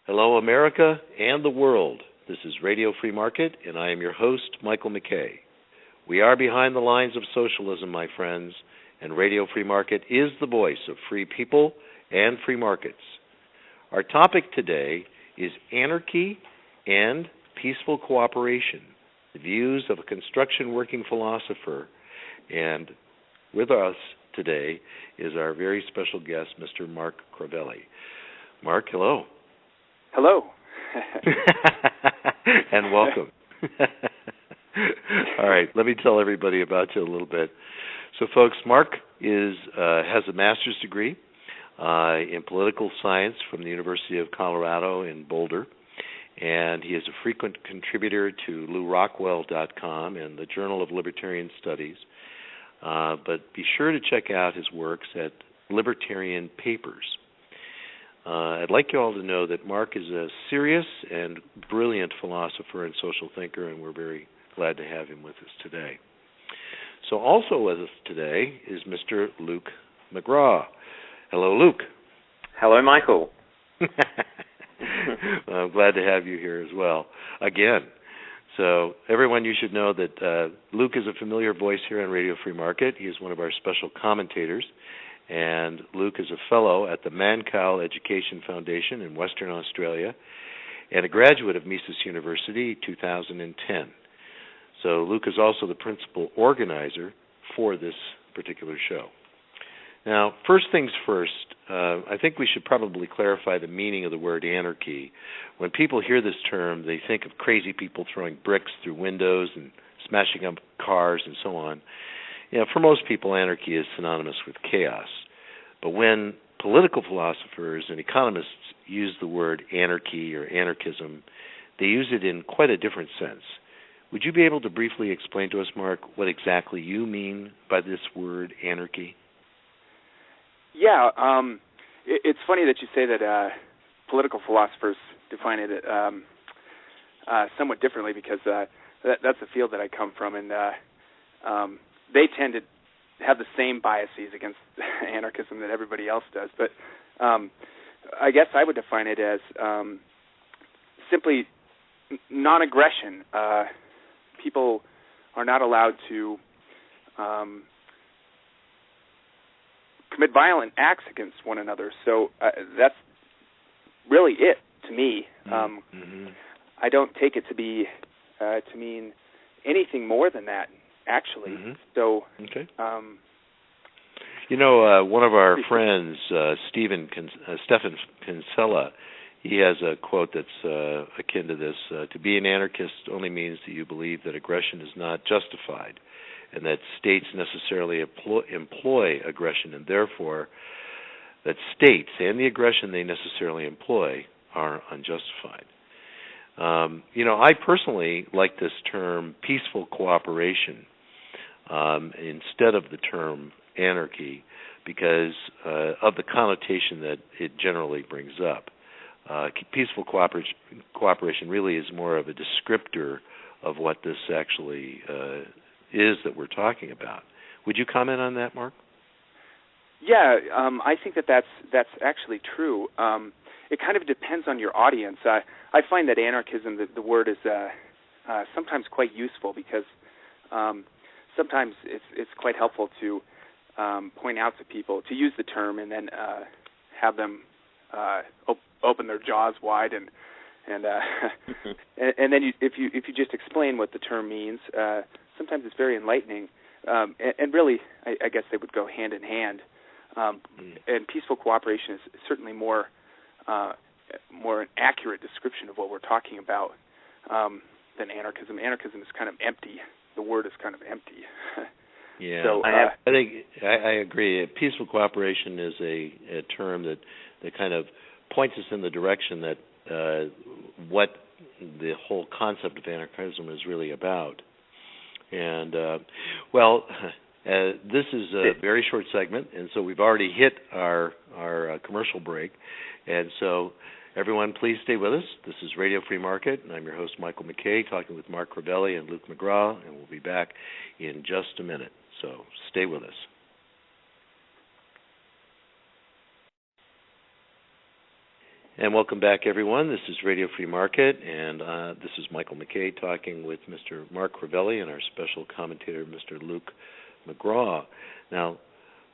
Hello, America and the world. This is Radio Free Market, and I am your host, Michael McKay. We are behind the lines of socialism, my friends, and Radio Free Market is the voice of free people and free markets. Our topic today is anarchy and peaceful cooperation, the views of a construction working philosopher. And with us today is our very special guest, Mr. Mr Crovelli. Mark, hello. Hello. And welcome. All right, let me tell everybody about you a little bit. So, folks, Mark has a master's degree in political science from the University of Colorado in Boulder, and he is a frequent contributor to LouRockwell.com and the Journal of Libertarian Studies. But be sure to check out his works at Libertarian Papers. I'd like you all to know that Mark is a serious and brilliant philosopher and social thinker, and we're very glad to have him with us today. So also with us today is Mr. Luke McGraw. Hello, Luke. Hello, Michael. I'm glad to have you here as well, again. So everyone, you should know that Luke is a familiar voice here on Radio Free Market. He is one of our special commentators. And Luke is a fellow at the Mancow Education Foundation in Western Australia and a graduate of Mises University 2010. So Luke is also the principal organizer for this particular show. Now, first things first, I think we should probably clarify the meaning of the word anarchy. When people hear this term, they think of crazy people throwing bricks through windows and smashing up cars and so on. You know, for most people, anarchy is synonymous with chaos. But when political philosophers and economists use the word anarchy or anarchism, they use it in quite a different sense. Would you be able to briefly explain to us, Mark, what exactly you mean by this word anarchy? Yeah, it's funny that you say that political philosophers define it somewhat differently because that's the field that I come from, and they tend to have the same biases against anarchism that everybody else does. But I guess I would define it as simply non-aggression. People are not allowed to commit violent acts against one another. So that's really it to me. I don't take it to be to mean anything more than that, actually. So, okay. One of our friends, Stephen Kinsella, he has a quote that's akin to this. To be an anarchist only means that you believe that aggression is not justified and that states necessarily employ aggression, and therefore that states and the aggression they necessarily employ are unjustified. I personally like this term peaceful cooperation instead of the term anarchy because of the connotation that it generally brings up. Peaceful cooperation really is more of a descriptor of what this actually is that we're talking about. Would you comment on that, Mark? Yeah, I think that's actually true. It kind of depends on your audience. I find that anarchism, the word is sometimes quite useful because sometimes it's quite helpful to point out to people to use the term and then have them open their jaws wide and and then if you just explain what the term means, sometimes it's very enlightening. And really, I guess they would go hand in hand. And peaceful cooperation is certainly more an accurate description of what we're talking about than anarchism. Anarchism is kind of empty. The word is kind of empty. Yeah, so, I think I agree. Peaceful cooperation is a term that kind of points us in the direction that what the whole concept of anarchism is really about. And this is a very short segment, and so we've already hit our commercial break. And so, everyone, please stay with us. This is Radio Free Market, and I'm your host, Michael McKay, talking with Mark Crovelli and Luke McGraw, and we'll be back in just a minute. So stay with us. And welcome back, everyone. This is Radio Free Market, and this is Michael McKay talking with Mr. Mark Crovelli and our special commentator, Mr. Luke McGraw. Now,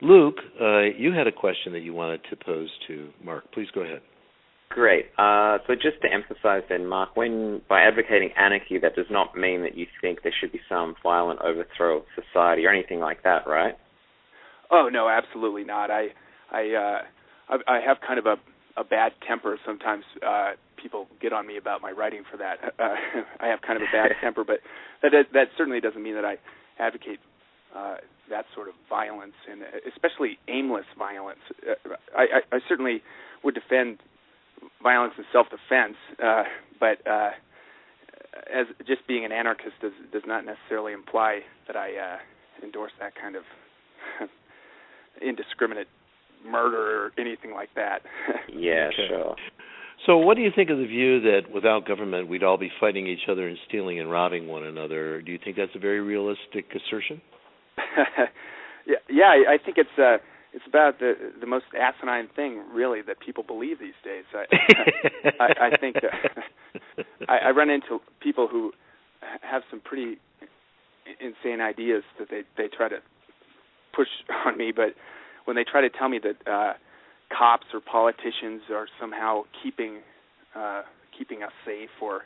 Luke, you had a question that you wanted to pose to Mark. Please go ahead. Great. So just to emphasize then, Mark, when by advocating anarchy, that does not mean that you think there should be some violent overthrow of society or anything like that, right? Oh, no, absolutely not. I have kind of a bad temper. Sometimes people get on me about my writing for that. I have kind of a bad temper, but that certainly doesn't mean that I advocate that sort of violence, and especially aimless violence. I certainly would defend violence in self-defense, but as just being an anarchist does not necessarily imply that I endorse that kind of indiscriminate murder or anything like that. Yeah, okay. Sure. So what do you think of the view that without government we'd all be fighting each other and stealing and robbing one another? Do you think that's a very realistic assertion? Yeah, I think it's about the most asinine thing, really, that people believe these days. I think I run into people who have some pretty insane ideas that they try to push on me, but when they try to tell me that cops or politicians are somehow keeping us safe or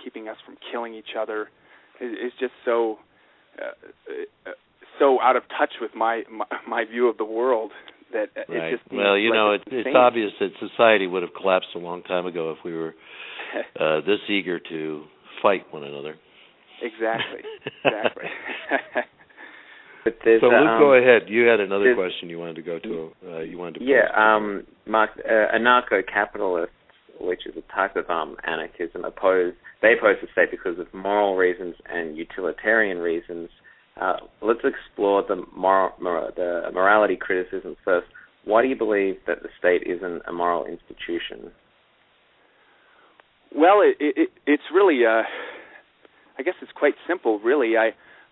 keeping us from killing each other, it's just so out of touch with my view of the world that right. it just seems well, like it's obvious that society would have collapsed a long time ago if we were this eager to fight one another. Exactly. But so Luke, go ahead. You had another question you wanted to go to. Mark, Anarcho-Capitalists, which is a type of anarchism, oppose the state because of moral reasons and utilitarian reasons. Let's explore the morality criticism first. Why do you believe that the state isn't a moral institution? Well, it's really, I guess it's quite simple, really.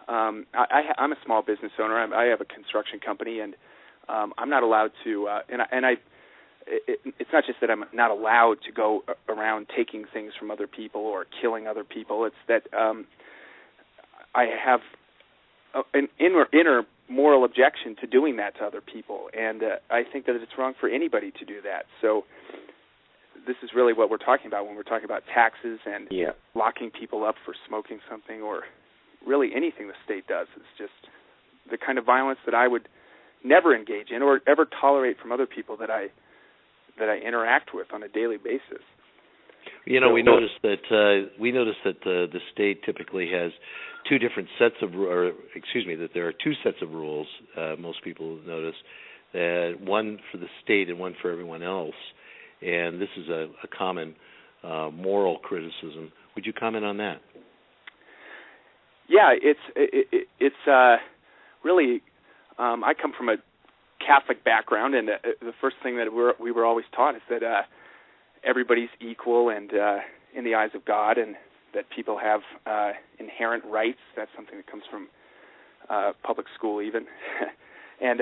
I'm a small business owner. I have a construction company, and I'm not allowed to. It's not just that I'm not allowed to go around taking things from other people or killing other people. It's that I have an inner moral objection to doing that to other people, and I think that it's wrong for anybody to do that. So this is really what we're talking about when we're talking about taxes and locking people up for smoking something, or really anything the state does. It's just the kind of violence that I would never engage in or ever tolerate from other people that I interact with on a daily basis. We noticed that the state typically has two different sets of, that there are two sets of rules. Most people notice one for the state and one for everyone else, and this is a common moral criticism. Would you comment on that? Yeah, it's really. I come from a Catholic background, and the first thing that we were always taught is that everybody's equal and in the eyes of God, and that people have inherent rights. That's something that comes from public school, even, and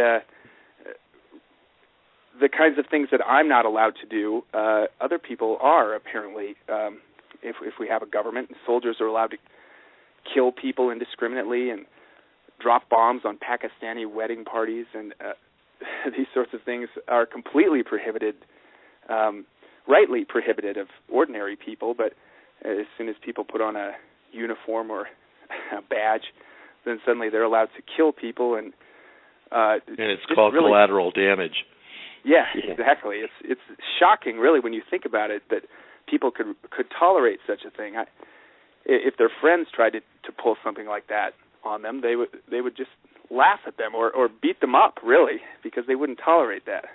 the kinds of things that I'm not allowed to do, other people are apparently. If we have a government, soldiers are allowed to kill people indiscriminately and drop bombs on Pakistani wedding parties, and these sorts of things are completely prohibited, rightly prohibited of ordinary people. But as soon as people put on a uniform or a badge, then suddenly they're allowed to kill people, and it's called really collateral damage. Yeah, exactly. It's shocking, really, when you think about it, that people could tolerate such a thing. If their friends tried to pull something like that on them, they would just laugh at them or beat them up, really, because they wouldn't tolerate that.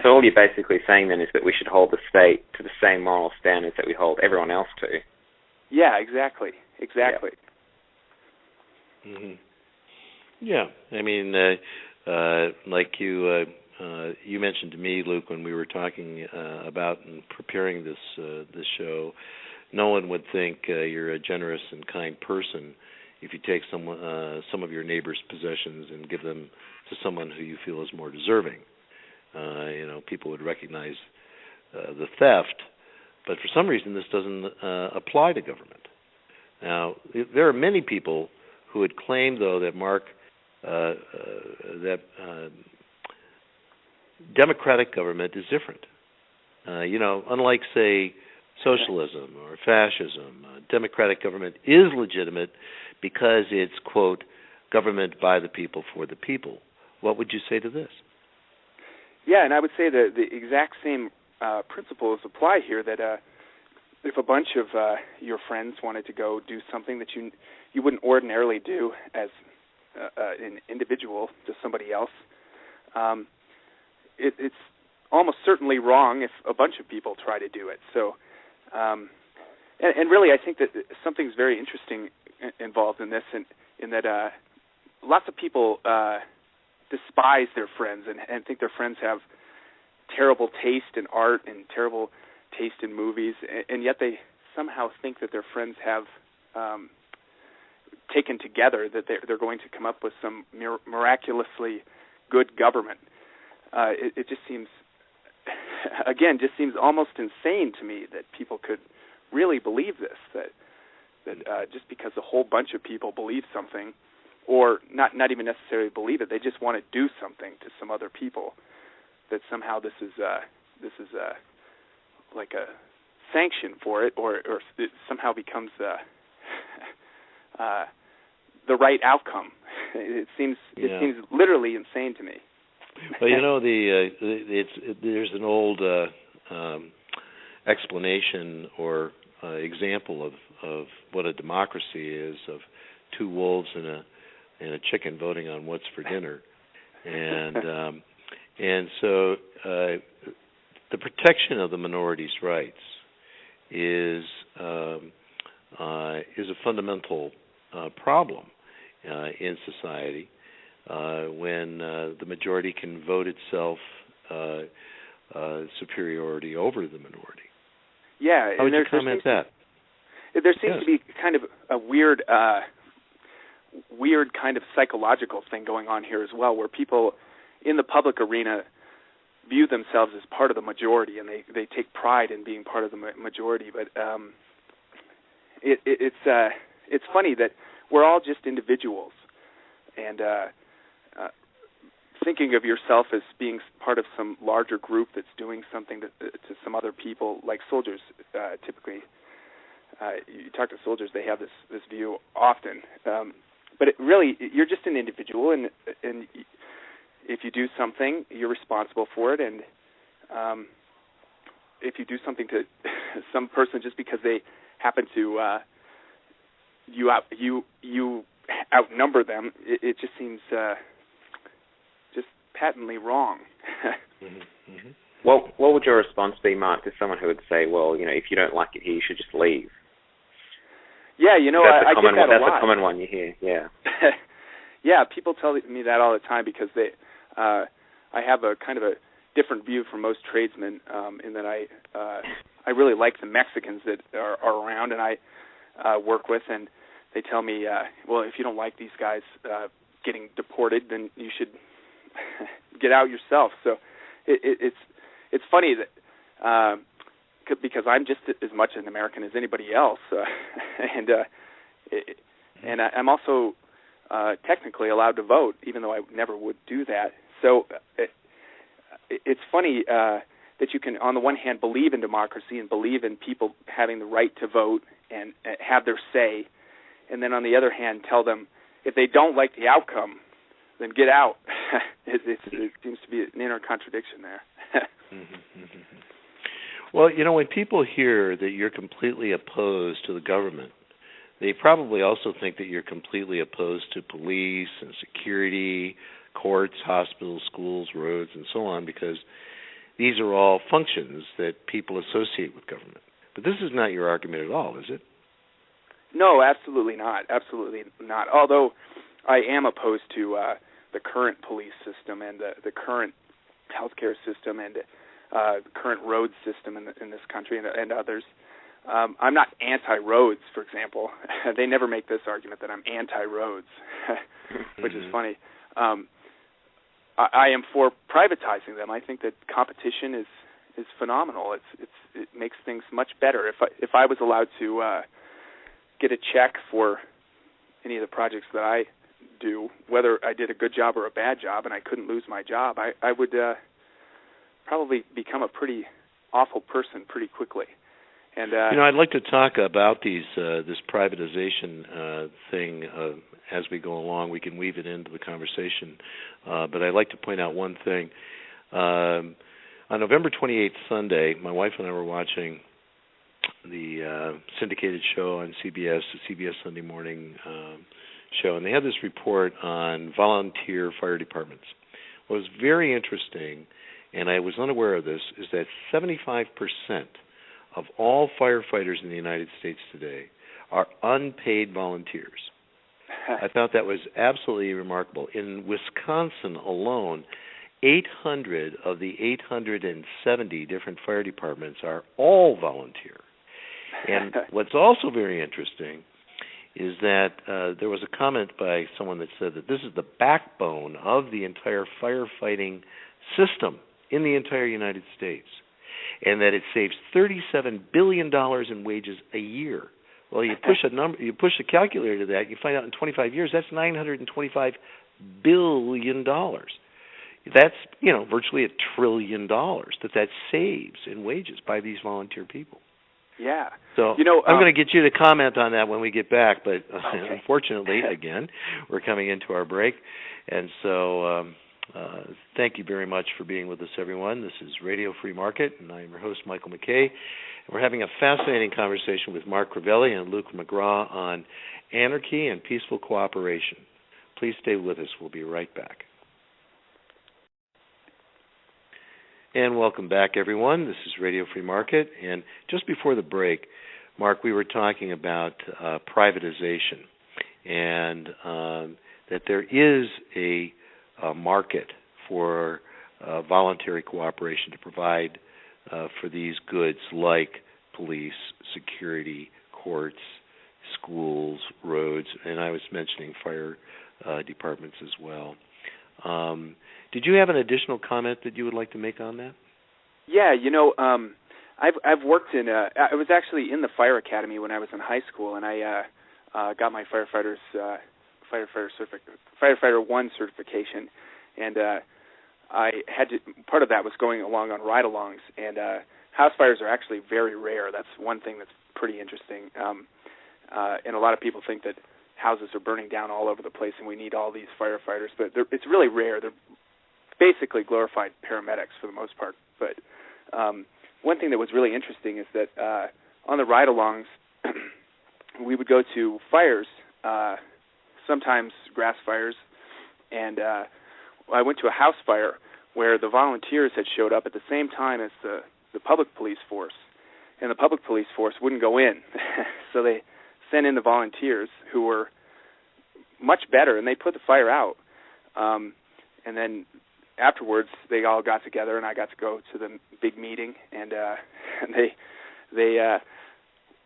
So all you're basically saying then is that we should hold the state to the same moral standards that we hold everyone else to. Yeah, exactly. Yeah. Mm-hmm. Yeah, I mean, like you mentioned to me, Luke, when we were talking about and preparing this show, no one would think you're a generous and kind person if you take some of your neighbor's possessions and give them to someone who you feel is more deserving. People would recognize the theft, but for some reason this doesn't apply to government. Now, there are many people who would claim, though, that democratic government is different. Unlike, say, socialism or fascism, democratic government is legitimate because it's, quote, government by the people for the people. What would you say to this? Yeah, and I would say that the exact same principles apply here, that if a bunch of your friends wanted to go do something that you wouldn't ordinarily do as an individual to somebody else, it's almost certainly wrong if a bunch of people try to do it. So, and really, I think that something's very interesting involved in this, in that lots of people despise their friends and think their friends have terrible taste in art and terrible taste in movies, and yet they somehow think that their friends have taken together, that they're going to come up with some miraculously good government. It just seems, again, almost insane to me that people could really believe this, that just because a whole bunch of people believe something, or not even necessarily believe it, they just want to do something to some other people, that somehow this is like a sanction for it, or it somehow becomes the right outcome. It seems literally insane to me. Well, there's an old explanation or example of what a democracy is, of two wolves and a chicken voting on what's for dinner, and so the protection of the minorities' rights is a fundamental problem in society when the majority can vote itself superiority over the minority. Yeah, how would you comment that? There seems to be kind of a weird kind of psychological thing going on here as well, where people in the public arena view themselves as part of the majority, and they take pride in being part of the majority. But it's funny that we're all just individuals, and thinking of yourself as being part of some larger group that's doing something to some other people, like soldiers typically. You talk to soldiers; they have this view often. But really, you're just an individual, and if you do something, you're responsible for it. And if you do something to some person just because they happen to you outnumber them, it just seems just patently wrong. Mm-hmm. Mm-hmm. Well, what would your response be, Mark, to someone who would say, well, if you don't like it here, you should just leave? Yeah, I get that a lot. That's a common one you hear, yeah. Yeah, people tell me that all the time because I have a kind of a different view from most tradesmen in that I really like the Mexicans that are around and I work with, and they tell me, well, if you don't like these guys getting deported, then you should get out yourself. So it's funny that because I'm just as much an American as anybody else, and I'm also technically allowed to vote, even though I never would do that. So it's funny that you can, on the one hand, believe in democracy and believe in people having the right to vote and have their say, and then on the other hand, tell them if they don't like the outcome, then get out. It seems to be an inner contradiction there. Well, when people hear that you're completely opposed to the government, they probably also think that you're completely opposed to police and security, courts, hospitals, schools, roads, and so on, because these are all functions that people associate with government. But this is not your argument at all, is it? No, absolutely not. Absolutely not. Although I am opposed to the current police system and the current healthcare system and the current road system in this country and others. I'm not anti-roads, for example. They never make this argument that I'm anti-roads, which is funny. I am for privatizing them. I think that competition is phenomenal. It makes things much better. If I was allowed to get a check for any of the projects that I do, whether I did a good job or a bad job, and I couldn't lose my job, I would probably become a pretty awful person pretty quickly. And I'd like to talk about this privatization thing as we go along. We can weave it into the conversation, but I'd like to point out one thing. On November 28th, Sunday, my wife and I were watching the syndicated show on CBS, the CBS Sunday Morning show, and they had this report on volunteer fire departments. What was very interesting, and I was unaware of this, is that 75% of all firefighters in the United States today are unpaid volunteers. I thought that was absolutely remarkable. In Wisconsin alone, 800 of the 870 different fire departments are all volunteer. And what's also very interesting is that there was a comment by someone that said that this is the backbone of the entire firefighting system in the entire United States, and that it saves $37 billion in wages a year. Well, you push a calculator to that, you find out in 25 years that's $925 billion. That's virtually $1 trillion that saves in wages by these volunteer people. Yeah. So I'm going to get you to comment on that when we get back, but unfortunately, again, we're coming into our break, and so thank you very much for being with us, everyone. This is Radio Free Market, and I'm your host, Michael McKay. And we're having a fascinating conversation with Mark Crovelli and Luke McGraw on anarchy and peaceful cooperation. Please stay with us. We'll be right back. And welcome back, everyone. This is Radio Free Market. And just before the break, Mark, we were talking about privatization, and that there is a market for voluntary cooperation to provide for these goods like police, security, courts, schools, roads, and I was mentioning fire departments as well. Did you have an additional comment that you would like to make on that? Yeah, I've worked in. I was actually in the fire academy when I was in high school, and I got my firefighter 1 certification, and I had to. Part of that was going along on ride-alongs, and house fires are actually very rare. That's one thing that's pretty interesting, and a lot of people think that houses are burning down all over the place, and we need all these firefighters, but it's really rare. They're basically glorified paramedics for the most part. But one thing that was really interesting is that on the ride-alongs, we would go to fires, sometimes grass fires, and I went to a house fire where the volunteers had showed up at the same time as the public police force, and the public police force wouldn't go in. So they sent in the volunteers who were much better, and they put the fire out. And then afterwards, they all got together, and I got to go to the big meeting, and they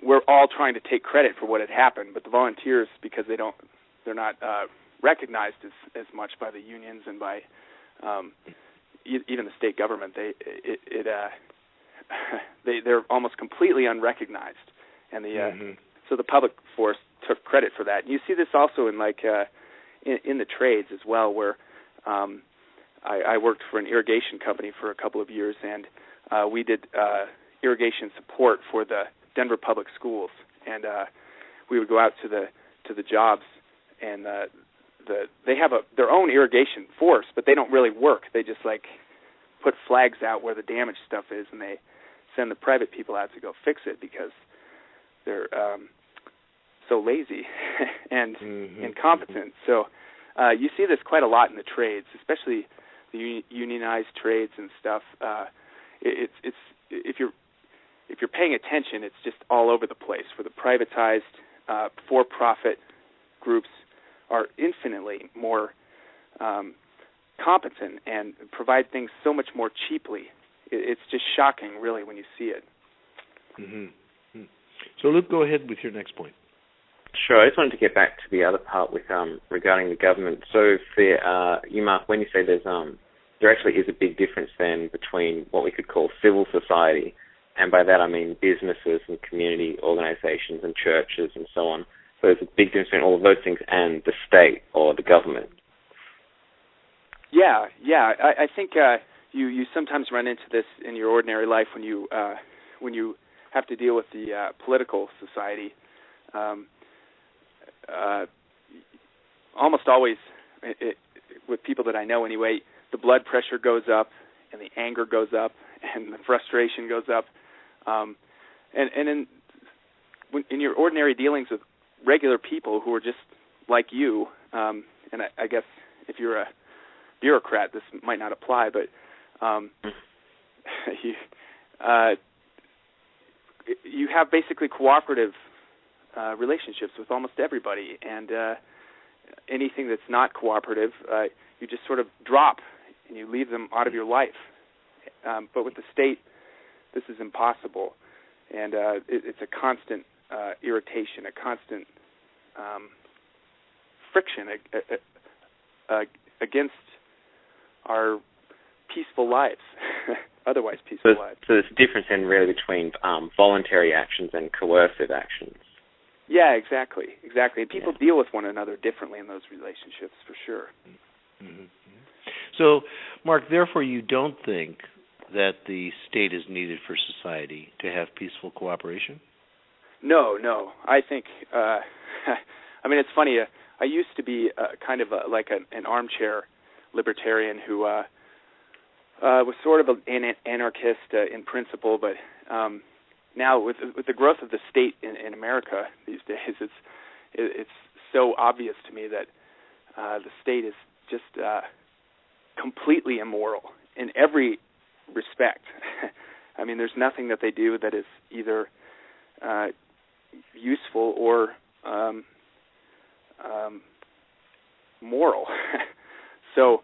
were all trying to take credit for what had happened, but the volunteers, because they're not recognized as much by the unions and by even the state government, they're almost completely unrecognized, and so the public force took credit for that. And you see this also in in the trades as well, where I worked for an irrigation company for a couple of years, and we did irrigation support for the Denver public schools, and we would go out to the jobs, and they have their own irrigation force, but they don't really work. They just put flags out where the damaged stuff is, and they send the private people out to go fix it because they're so lazy and incompetent. So you see this quite a lot in the trades, especially the unionized trades and stuff. It's if you're paying attention, it's just all over the place. Where the privatized for-profit groups are infinitely more competent and provide things so much more cheaply. It's just shocking, really, when you see it. Mm-hmm. So, Luke, go ahead with your next point. Sure. I just wanted to get back to the other part with regarding the government. So, for you, Mark, when you say there's there actually is a big difference then between what we could call civil society, and by that I mean businesses and community organizations and churches and so on. So there's a big difference between all of those things and the state or the government. Yeah. I think you sometimes run into this in your ordinary life when you have to deal with the political society. Almost always, with people that I know anyway, the blood pressure goes up, and the anger goes up, and the frustration goes up. And in your ordinary dealings with regular people who are just like you, and I guess if you're a bureaucrat, this might not apply, but you have basically cooperative relationships with almost everybody, and anything that's not cooperative, you just sort of drop and you leave them out of your life. But with the state, this is impossible, and it's a constant irritation, a constant friction against our peaceful lives, otherwise peaceful lives. So there's a difference in really between voluntary actions and coercive actions. Yeah, exactly. And people deal with one another differently in those relationships, for sure. Mm-hmm. So, Mark, therefore you don't think that the state is needed for society to have peaceful cooperation? No. I think, I mean, it's funny. I used to be kind of like an armchair libertarian who was sort of an anarchist in principle, but now with the growth of the state in America these days, it's so obvious to me that the state is just completely immoral in every respect. I mean, there's nothing that they do that is either useful or moral. So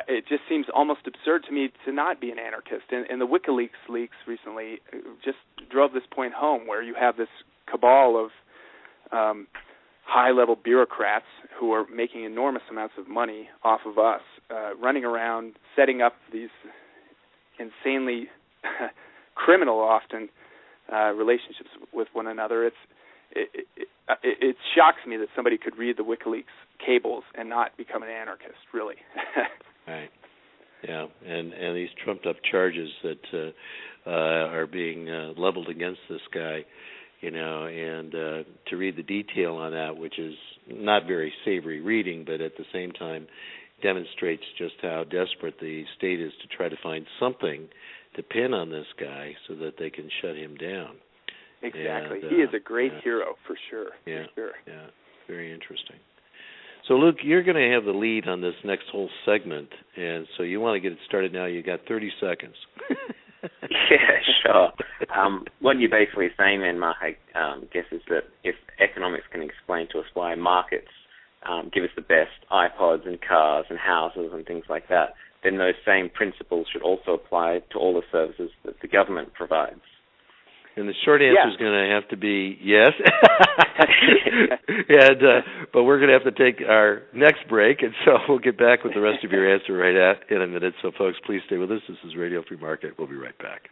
it just seems almost absurd to me to not be an anarchist. And the WikiLeaks leaks recently just drove this point home, where you have this cabal of high-level bureaucrats who are making enormous amounts of money off of us, running around, setting up these insanely criminal, often, relationships with one another. It shocks me that somebody could read the WikiLeaks cables and not become an anarchist, really. Right. Yeah, and these trumped-up charges that are being leveled against this guy, and to read the detail on that, which is not very savory reading, but at the same time demonstrates just how desperate the state is to try to find something to pin on this guy so that they can shut him down. Exactly. He is a great hero, for sure. Yeah, for sure. Yeah, very interesting. So, Luke, you're going to have the lead on this next whole segment, and so you want to get it started now. You got 30 seconds. Yeah, sure. What you're basically saying then, Mark, I guess, is that if economics can explain to us why markets give us the best iPods and cars and houses and things like that, then those same principles should also apply to all the services that the government provides. And the short answer is going to have to be yes. But we're going to have to take our next break, and so we'll get back with the rest of your answer in a minute. So, folks, please stay with us. This is Radio Free Market. We'll be right back.